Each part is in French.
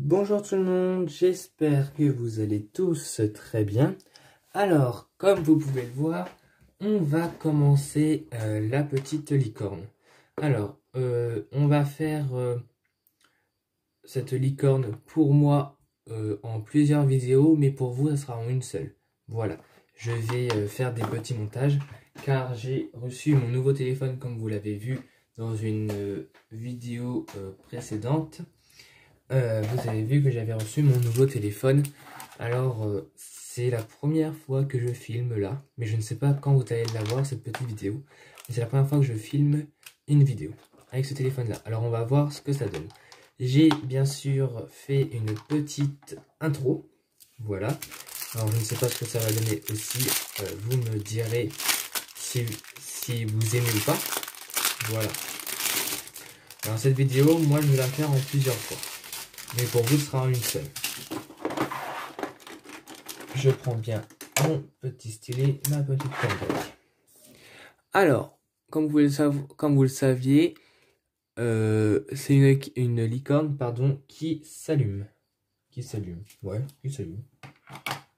Bonjour tout le monde, j'espère que vous allez tous très bien. Alors, comme vous pouvez le voir, on va commencer la petite licorne. Alors, on va faire cette licorne pour moi en plusieurs vidéos, mais pour vous, ça sera en une seule. Voilà, je vais faire des petits montages, car j'ai reçu mon nouveau téléphone, comme vous l'avez vu dans une vidéo précédente. Vous avez vu que j'avais reçu mon nouveau téléphone. Alors, c'est la première fois que je filme là. Mais je ne sais pas quand vous allez la voir, cette petite vidéo. Mais c'est la première fois que je filme une vidéo avec ce téléphone-là. Alors, on va voir ce que ça donne. J'ai bien sûr fait une petite intro. Voilà. Alors, je ne sais pas ce que ça va donner aussi. Vous me direz si vous aimez ou pas. Voilà. Alors, cette vidéo, moi, je vais la faire en plusieurs fois. Mais pour vous, ce sera en une seule. Je prends bien mon petit stylet, ma petite corbeille. Alors, comme vous le saviez, c'est une licorne, pardon, qui s'allume. Ouais, qui s'allume.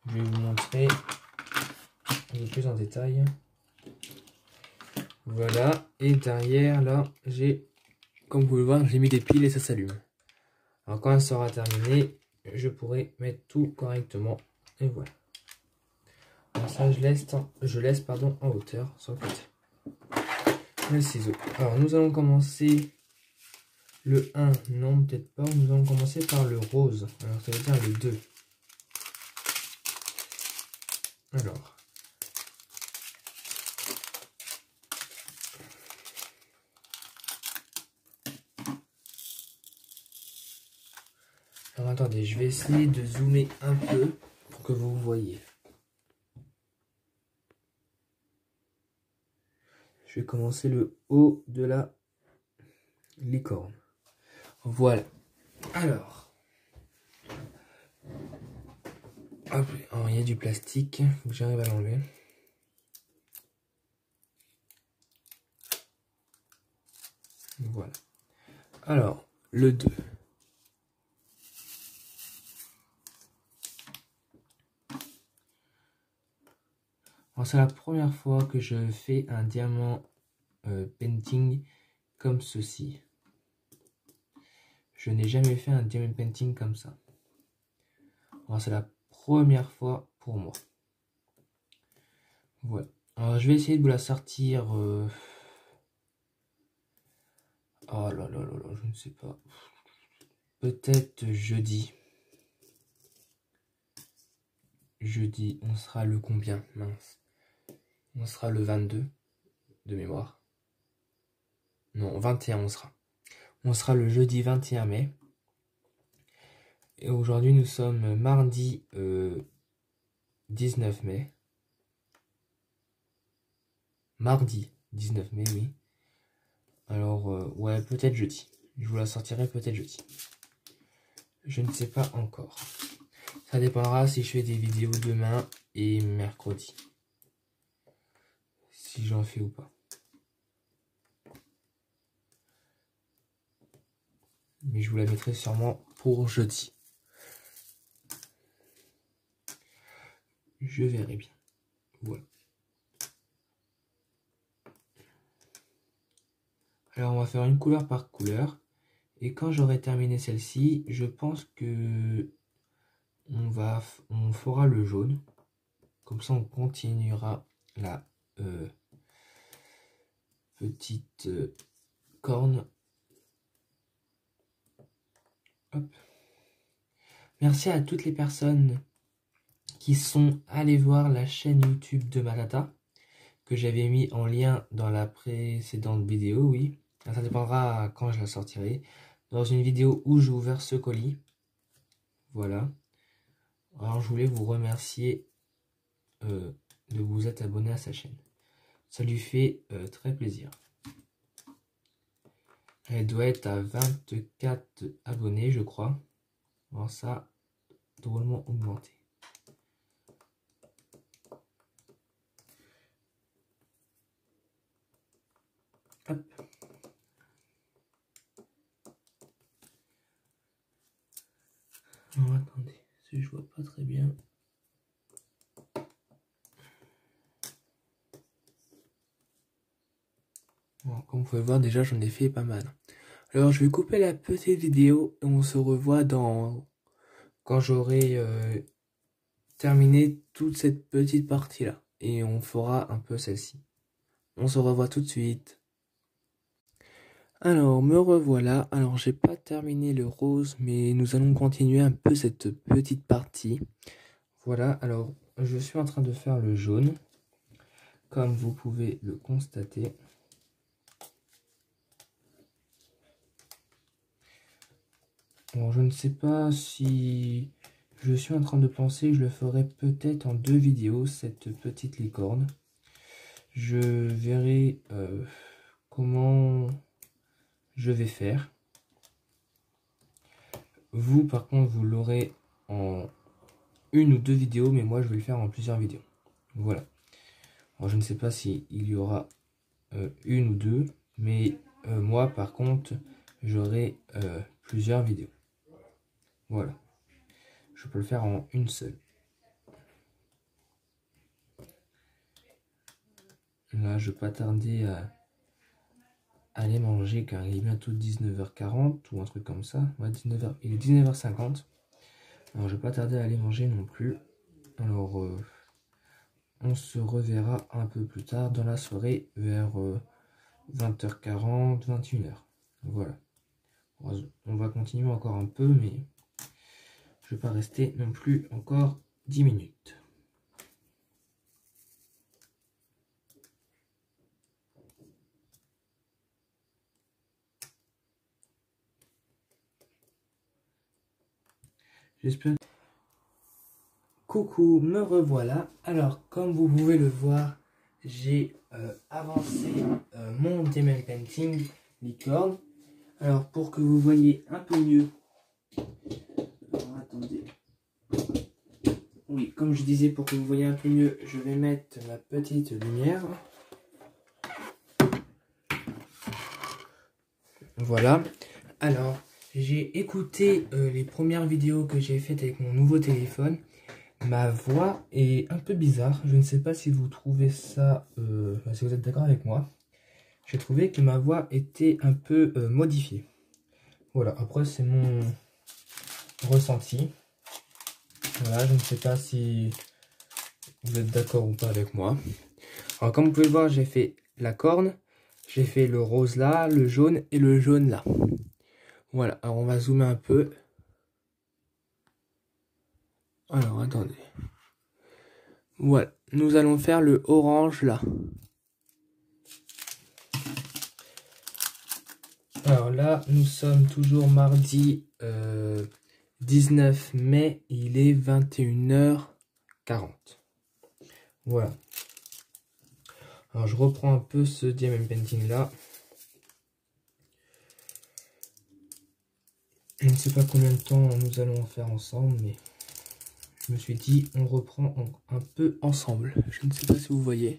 Je vais vous montrer un peu plus en détail. Voilà, et derrière, là, comme vous pouvez le voir, j'ai mis des piles et ça s'allume. Alors quand elle sera terminée, je pourrai mettre tout correctement. Et voilà. Alors ça, je laisse en hauteur, sur le côté. Le ciseau. Alors nous allons commencer le 1. Non, peut-être pas. Nous allons commencer par le rose. Alors ça veut dire le 2. Alors. Alors attendez, je vais essayer de zoomer un peu pour que vous voyez. Je vais commencer le haut de la licorne. Voilà. Alors. Hop, alors il y a du plastique, faut que j'arrive à l'enlever. Voilà. Alors, le 2. Alors c'est la première fois que je fais un diamant painting comme ceci. Je n'ai jamais fait un diamond painting comme ça. Alors c'est la première fois pour moi. Voilà. Alors je vais essayer de vous la sortir. Oh là là là là, je ne sais pas. Peut-être jeudi. Jeudi, on sera le combien? Mince. On sera le 22 de mémoire. Non, 21 on sera. On sera le jeudi 21 mai. Et aujourd'hui nous sommes mardi 19 mai. Mardi 19 mai, oui. Alors, ouais, peut-être jeudi. Je vous la sortirai peut-être jeudi. Je ne sais pas encore. Ça dépendra si je fais des vidéos demain et mercredi. Si j'en fais ou pas. Mais je vous la mettrai sûrement pour jeudi. Je verrai bien. Voilà. Alors on va faire une couleur par couleur. Et quand j'aurai terminé celle-ci, je pense que on fera le jaune. Comme ça on continuera la petite corne. Hop. Merci à toutes les personnes qui sont allées voir la chaîne YouTube de Matata, que j'avais mis en lien dans la précédente vidéo, oui. Ça dépendra quand je la sortirai. Dans une vidéo où j'ai ouvert ce colis. Voilà. Alors je voulais vous remercier de vous être abonné à sa chaîne. Ça lui fait très plaisir. Elle doit être à 24 abonnés, je crois. Alors ça, drôlement augmenté. Hop. vois pas très bien. Bon, comme vous pouvez voir, déjà j'en ai fait pas mal. Alors je vais couper la petite vidéo et on se revoit quand j'aurai terminé toute cette petite partie là. Et on fera un peu celle-ci. On se revoit tout de suite. Alors me revoilà. Alors j'ai pas terminé le rose, mais nous allons continuer un peu cette petite partie. Voilà, alors je suis en train de faire le jaune, comme vous pouvez le constater. Bon, je ne sais pas si je suis en train de penser que je le ferai peut-être en 2 vidéos, cette petite licorne. Je verrai comment je vais faire. Vous, par contre, vous l'aurez en 1 ou 2 vidéos, mais moi, je vais le faire en plusieurs vidéos. Voilà. Alors, je ne sais pas s'il y aura 1 ou 2, mais moi, par contre, j'aurai plusieurs vidéos. Voilà. Je peux le faire en une seule. Là, je ne vais pas tarder à aller manger car il est bientôt 19h40 ou un truc comme ça. Ouais, 19h, il est 19h50. Alors, je ne vais pas tarder à aller manger non plus. Alors, on se reverra un peu plus tard dans la soirée vers 20h40, 21h. Voilà. On va continuer encore un peu, mais je ne vais pas rester non plus encore 10 minutes. J'espère. Coucou, me revoilà. Alors, comme vous pouvez le voir, j'ai avancé mon diamond painting licorne. Alors, pour que vous voyez un peu mieux. Alors, attendez. Oui, comme je disais, pour que vous voyez un peu mieux, je vais mettre ma petite lumière. Voilà. Alors, j'ai écouté les premières vidéos que j'ai faites avec mon nouveau téléphone. Ma voix est un peu bizarre. Je ne sais pas si vous trouvez ça, si vous êtes d'accord avec moi. J'ai trouvé que ma voix était un peu modifiée. Voilà, après c'est mon ressenti. Voilà, je ne sais pas si vous êtes d'accord ou pas avec moi. Alors comme vous pouvez le voir, j'ai fait la corne. J'ai fait le rose là, le jaune et le jaune là. Voilà, alors on va zoomer un peu. Alors attendez. Voilà, nous allons faire le orange là. Alors là, nous sommes toujours mardi 19 mai, il est 21h40. Voilà. Alors je reprends un peu ce diamond painting là. Je ne sais pas combien de temps nous allons en faire ensemble, mais je me suis dit on reprend un peu ensemble. Je ne sais pas si vous voyez.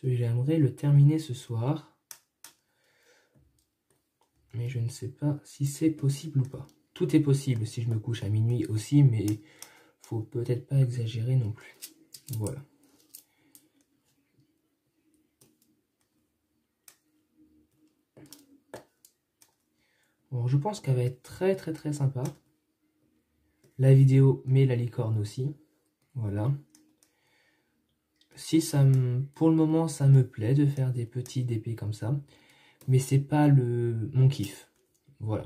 J'aimerais le terminer ce soir. Mais je ne sais pas si c'est possible ou pas. Tout est possible si je me couche à minuit aussi, mais faut peut-être pas exagérer non plus. Voilà. Bon, je pense qu'elle va être très sympa. La vidéo, mais la licorne aussi. Voilà. Si ça me, pour le moment, ça me plaît de faire des petits DP comme ça. Mais c'est pas mon kiff. Voilà.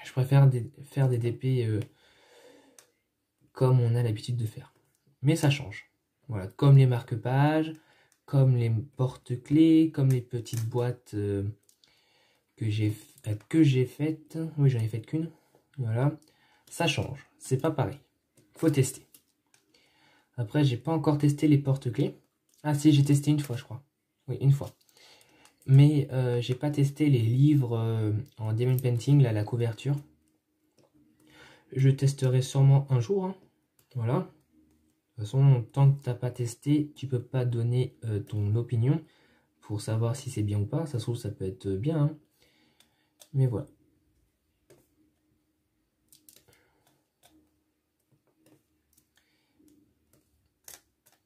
Je préfère faire des DP comme on a l'habitude de faire. Mais ça change. Voilà, comme les marque-pages, comme les porte-clés, comme les petites boîtes que j'ai faites. Oui, j'en ai fait qu'une. Voilà, ça change. C'est pas pareil. Faut tester. Après, j'ai pas encore testé les porte-clés. Ah si, j'ai testé une fois, je crois. Oui, une fois. Mais j'ai pas testé les livres en diamond painting, là, la couverture. Je testerai sûrement un jour. Hein. Voilà. De toute façon, tant que t'as pas testé, tu peux pas donner ton opinion pour savoir si c'est bien ou pas. Ça se trouve, ça peut être bien. Hein. Mais voilà.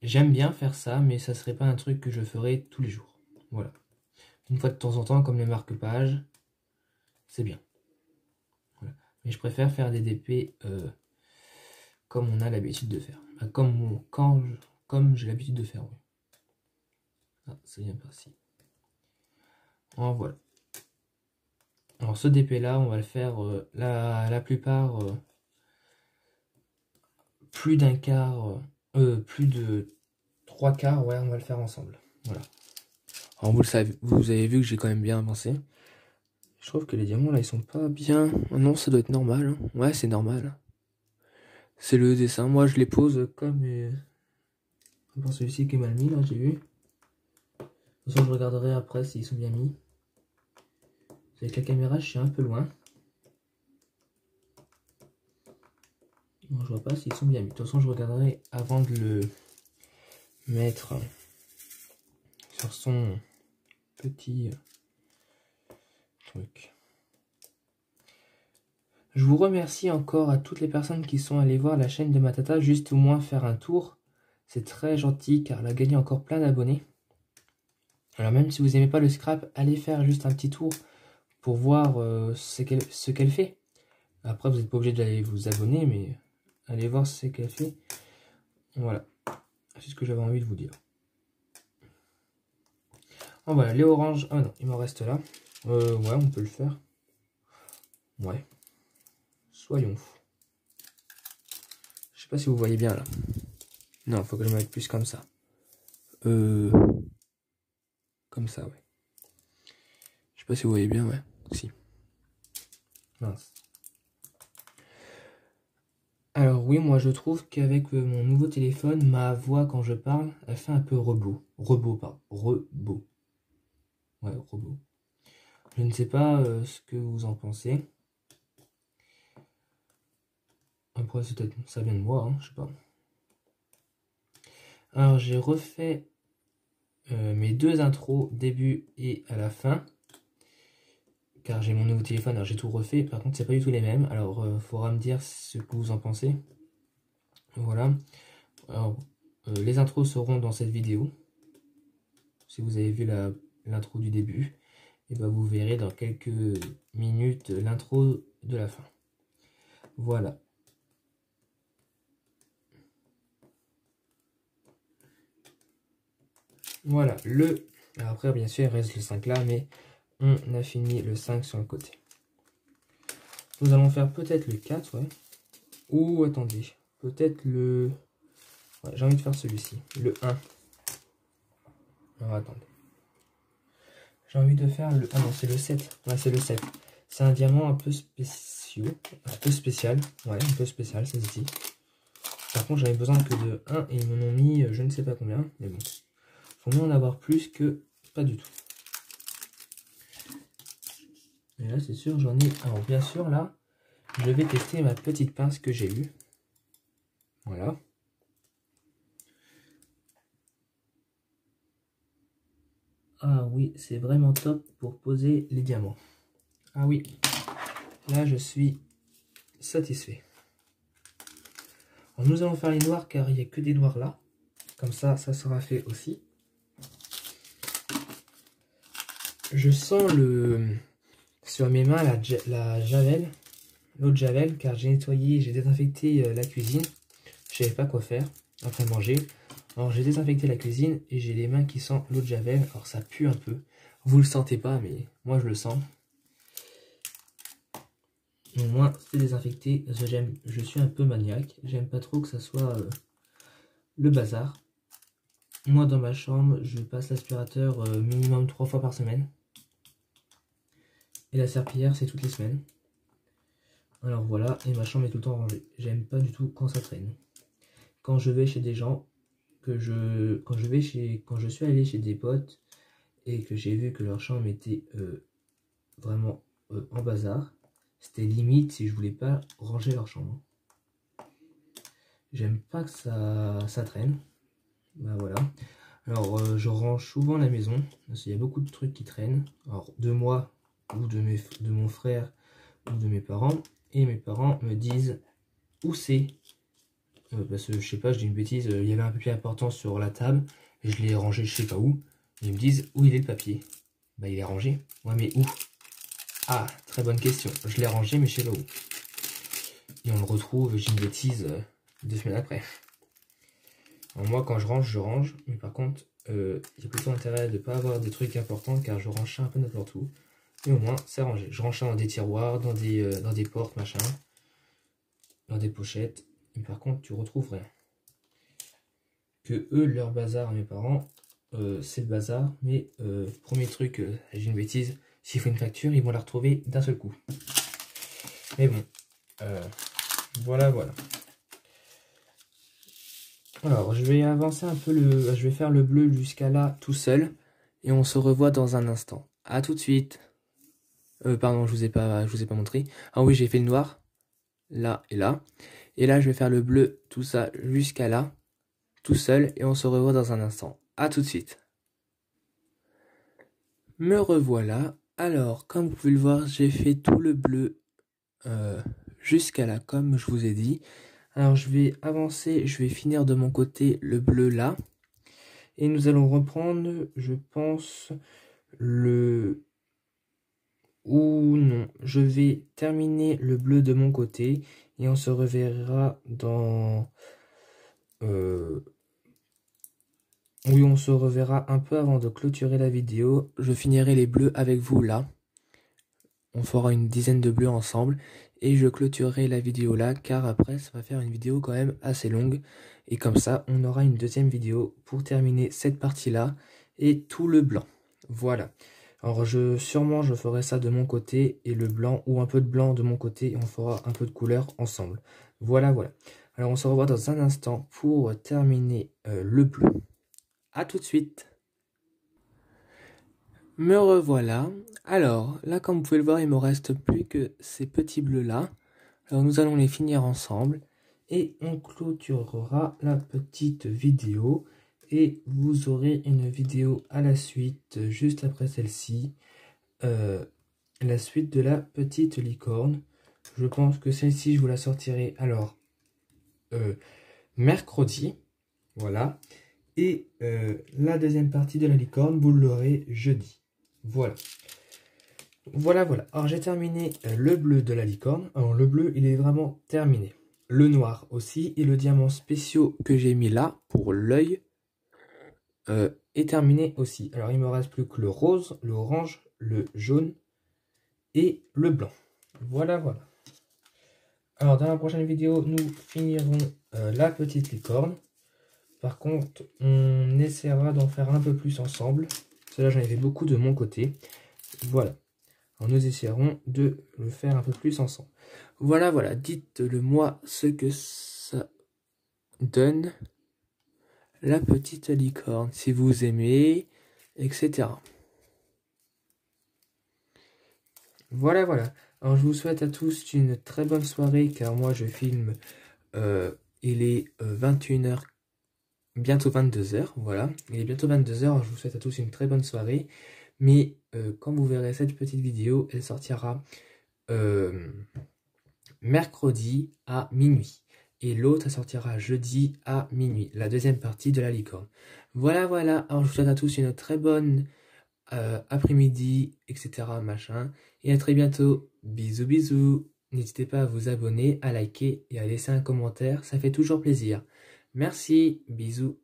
j'aime bien faire ça, mais ça serait pas un truc que je ferais tous les jours. Voilà. Une fois de temps en temps, comme les marque-pages, c'est bien. Voilà. Mais je préfère faire des DP comme on a l'habitude de faire. Enfin, comme j'ai l'habitude de faire, oui. Ah, c'est bien parti. En voilà. Alors ce DP là, on va le faire la plupart plus d'un quart, plus de 3 quarts, ouais, on va le faire ensemble. Voilà. Alors vous le savez, vous avez vu que j'ai quand même bien avancé. Je trouve que les diamants là ils sont pas bien. Oh non, ça doit être normal. Hein. Ouais, c'est normal. C'est le dessin. Moi je les pose comme pour celui-ci qui est mal mis là, j'ai vu. De toute façon, je regarderai après s'ils sont bien mis. Avec la caméra, je suis un peu loin. Non, je vois pas s'ils sont bien mis. De toute façon, je regarderai avant de le mettre sur son petit truc. Je vous remercie encore à toutes les personnes qui sont allées voir la chaîne de Matata, juste au moins faire un tour. C'est très gentil car elle a gagné encore plein d'abonnés. Alors même si vous n'aimez pas le scrap, allez faire juste un petit tour pour voir ce qu'elle fait. Après, vous n'êtes pas obligé d'aller vous abonner, mais allez voir ce qu'elle fait. Voilà, c'est ce que j'avais envie de vous dire. Oh voilà, les oranges. Ah non, il m'en reste là. Ouais, on peut le faire. Ouais. Soyons fous. Je sais pas si vous voyez bien là. Non, faut que je me mette plus comme ça. Comme ça, ouais. Je sais pas si vous voyez bien, ouais. Si. Mince. Alors oui, moi je trouve qu'avec mon nouveau téléphone, ma voix quand je parle, elle fait un peu robot. Pardon. Robot. Ouais, robot. Je ne sais pas ce que vous en pensez. Après, c'est peut-être ça vient de moi, hein, je sais pas. Alors j'ai refait mes deux intros, début et à la fin. Car j'ai mon nouveau téléphone, alors j'ai tout refait. Par contre, c'est pas du tout les mêmes. Alors, faudra me dire ce que vous en pensez. Voilà. Alors, les intros seront dans cette vidéo. Si vous avez vu l'intro du début, et ben vous verrez dans quelques minutes l'intro de la fin. Voilà. Voilà, alors après, bien sûr, il reste le 5 là, mais on a fini le 5 sur le côté. Nous allons faire peut-être le 4, ouais. Ou, attendez, peut-être le... Ouais, j'ai envie de faire celui-ci, le 1. Alors, attendez. J'ai envie de faire le... Ah non, c'est le 7. Ouais, c'est le 7. C'est un diamant un peu spécial. Ouais, un peu spécial, c'est ici. Par contre, j'avais besoin que de 1 et ils m'en ont mis je ne sais pas combien. Mais bon, faut mieux en avoir plus que pas du tout. Et là, c'est sûr, j'en ai... Alors, bien sûr, là, je vais tester ma petite pince que j'ai eue. Voilà. Ah oui, c'est vraiment top pour poser les diamants. Ah oui, là, je suis satisfait. Alors, nous allons faire les noirs car il n'y a que des noirs là. Comme ça, ça sera fait aussi. Je sens sur mes mains la javel, l'eau de javel, car j'ai nettoyé, j'ai désinfecté la cuisine. Je savais pas quoi faire après manger. Alors j'ai désinfecté la cuisine et j'ai les mains qui sentent l'eau de javel. Alors ça pue un peu. Vous le sentez pas, mais moi je le sens. Au moins c'est désinfecté. Je suis un peu maniaque. J'aime pas trop que ça soit le bazar. Moi dans ma chambre, je passe l'aspirateur minimum 3 fois par semaine. Et la serpillière, c'est toutes les semaines. Alors voilà, et ma chambre est tout le temps rangée. J'aime pas du tout quand ça traîne. Quand je vais chez des gens, quand je suis allé chez des potes et que j'ai vu que leur chambre était vraiment en bazar, c'était limite si je voulais pas ranger leur chambre. J'aime pas que ça traîne. Bah voilà. Alors je range souvent la maison, parce qu'il y a beaucoup de trucs qui traînent. Alors de moi, ou de mon frère, ou de mes parents. Et mes parents me disent où c'est parce que je sais pas, je dis une bêtise, il y avait un papier important sur la table, et je l'ai rangé je sais pas où. Ils me disent où il est le papier. Bah il est rangé. Ouais mais où? Ah, très bonne question. Je l'ai rangé mais je sais pas où. Et on le retrouve, j'ai une bêtise, 2 semaines après. Alors moi quand je range, mais par contre, j'ai plutôt intérêt de ne pas avoir des trucs importants car je range ça un peu n'importe où. Mais au moins c'est rangé. Je range ça dans des tiroirs, dans des portes, machin, dans des pochettes. Mais par contre tu retrouves rien. Que eux, leur bazar, mes parents, c'est le bazar. Mais premier truc, j'ai une bêtise, s'il faut une facture, ils vont la retrouver d'un seul coup. Mais bon, voilà. Alors, je vais avancer un peu je vais faire le bleu jusqu'à là tout seul. Et on se revoit dans un instant. À tout de suite. Pardon, je vous ai pas montré. Ah oui, j'ai fait le noir. Là et là. Et là, je vais faire le bleu, tout ça, jusqu'à là. Tout seul. Et on se revoit dans un instant. À tout de suite. Me revoilà. Alors, comme vous pouvez le voir, j'ai fait tout le bleu jusqu'à là, comme je vous ai dit. Alors, je vais avancer, je vais finir de mon côté le bleu là. Et nous allons reprendre, je pense, ou non, je vais terminer le bleu de mon côté. Et on se reverra dans... Oui, on se reverra un peu avant de clôturer la vidéo. Je finirai les bleus avec vous là. On fera une dizaine de bleus ensemble. Et je clôturerai la vidéo là, car après, ça va faire une vidéo quand même assez longue. Et comme ça, on aura une deuxième vidéo pour terminer cette partie-là et tout le blanc. Voilà. Alors, sûrement, je ferai ça de mon côté et le blanc, ou un peu de blanc de mon côté, et on fera un peu de couleur ensemble. Voilà. Alors, on se revoit dans un instant pour terminer le bleu. A tout de suite. Me revoilà. Alors, là, comme vous pouvez le voir, il me reste plus que ces petits bleus-là. Alors, nous allons les finir ensemble. Et on clôturera la petite vidéo. Et vous aurez une vidéo à la suite, juste après celle-ci. La suite de la petite licorne. Je pense que celle-ci, je vous la sortirai alors mercredi. Voilà. Et la deuxième partie de la licorne, vous l'aurez jeudi. Voilà. Alors, j'ai terminé le bleu de la licorne. Alors, le bleu, il est vraiment terminé. Le noir aussi. Et le diamant spéciaux que j'ai mis là, pour l'œil, est terminé aussi. Alors, il me reste plus que le rose, le orange, le jaune et le blanc. Voilà. Alors, dans la prochaine vidéo, nous finirons la petite licorne. Par contre, on essaiera d'en faire un peu plus ensemble. Cela, j'en ai fait beaucoup de mon côté. Voilà. Alors, nous essaierons de le faire un peu plus ensemble. Voilà. Dites-le moi ce que ça donne. La petite licorne, si vous aimez, etc. Voilà. Alors, je vous souhaite à tous une très bonne soirée, car moi, je filme, il est 21h, bientôt 22h, voilà. Il est bientôt 22h, je vous souhaite à tous une très bonne soirée. Mais, quand vous verrez cette petite vidéo, elle sortira mercredi à minuit. Et l'autre, elle sortira jeudi à minuit, la deuxième partie de la licorne. Voilà. Alors, je vous souhaite à tous une très bonne après-midi, etc. machin. Et à très bientôt. Bisous. N'hésitez pas à vous abonner, à liker et à laisser un commentaire. Ça fait toujours plaisir. Merci. Bisous.